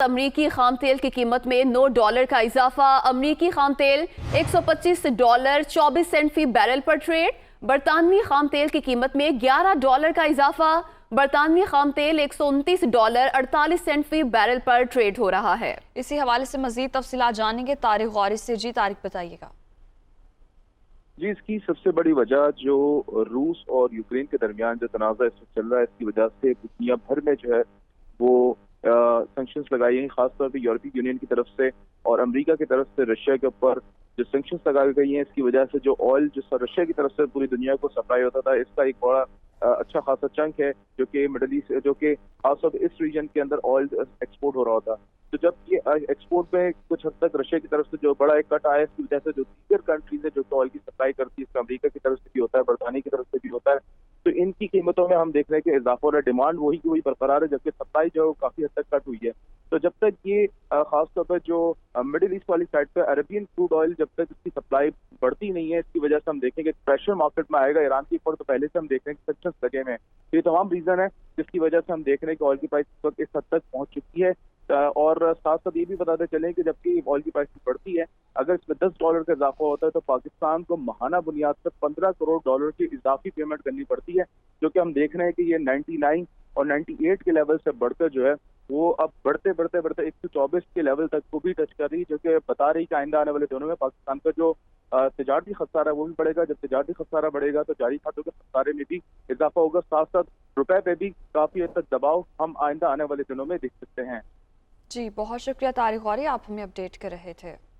अमरीकी खाम तेल की कीमत में $9 का इजाफा। अमरीकी खाम तेल $125.24 फी बैरल पर ट्रेड। बरतानवी खाम तेल की कीमत में $11 का इजाफा। बरतानवी खाम तेल $129.48 फी बैरल पर ट्रेड हो रहा है। इसी हवाले से मजीद तफसीलात जानेंगे तारिक गौरी से। जी तारिक, बताइएगा। जी, इसकी सबसे बड़ी वजह जो रूस और यूक्रेन के दरमियान जो तनाज़ा इस वक्त चल रहा है, इसकी वजह से दुनिया भर में जो है वो सैंक्शंस लगाई गई, खासतौर पे यूरोपीय यूनियन की तरफ से और अमेरिका की तरफ से रशिया के ऊपर जो सैंक्शंस लगाई गई हैं। इसकी वजह से जो ऑयल जो रशिया की तरफ से पूरी दुनिया को सप्लाई होता था, इसका एक बड़ा अच्छा खासा चंक है जो कि मिडल ईस्ट, जो कि खासतौर पर इस रीजन के अंदर ऑयल एक्सपोर्ट हो रहा होता। तो जब ये एक्सपोर्ट में कुछ हद तक रशिया की तरफ से जो बड़ा एक कट आया, इसकी वजह से जो दीगर कंट्रीज है जो ऑयल की सप्लाई करती है, इसका अमेरिका की तरफ से भी होता है, बरतानिया की तरफ से भी होता है, तो इनकी कीमतों में हम देख रहे हैं कि इजाफा हो रहा है। डिमांड वही की वही बरकरार है, जबकि सप्लाई जो है काफी हद तक कट हुई है। तो जब तक ये खासतौर पर जो मिडिल ईस्ट वाली साइड पे अरेबियन क्रूड ऑयल जब तक इसकी सप्लाई बढ़ती नहीं है, इसकी वजह से हम देखेंगे प्रेशर मार्केट में आएगा। ईरान के ऊपर तो पहले से हम देख रहे हैं कि सैंक्शंस लगे हुए हैं। तो ये तमाम रीजन है जिसकी वजह से हम देख रहे हैं कि ऑयल की प्राइस इस वक्त इस हद तक पहुंच चुकी है। और साथ साथ ये भी बताते चलें कि जबकि ऑयल की प्राइस बढ़ती है, अगर इसमें $10 का इजाफा होता है तो पाकिस्तान को माहाना बुनियाद पर $15 करोड़ की इजाफी पेमेंट करनी पड़ती है, जो कि हम देख रहे हैं कि ये 99 और 98 के लेवल से बढ़कर जो है वो अब बढ़ते बढ़ते बढ़ते 124 के लेवल तक को भी टच कर रही, जो कि बता रही कि आइंदा आने वाले दिनों में पाकिस्तान का जो तिजारती खसारा है वो भी बढ़ेगा। जब तिजारती खसारा बढ़ेगा तो जारी खातों के खसारे में भी इजाफा होगा। साथ साथ रुपए पे भी काफी हद तक दबाव हम आइंदा आने वाले दिनों में देख सकते हैं। जी, बहुत शुक्रिया तारिक गौरी, आप हमें अपडेट कर रहे थे।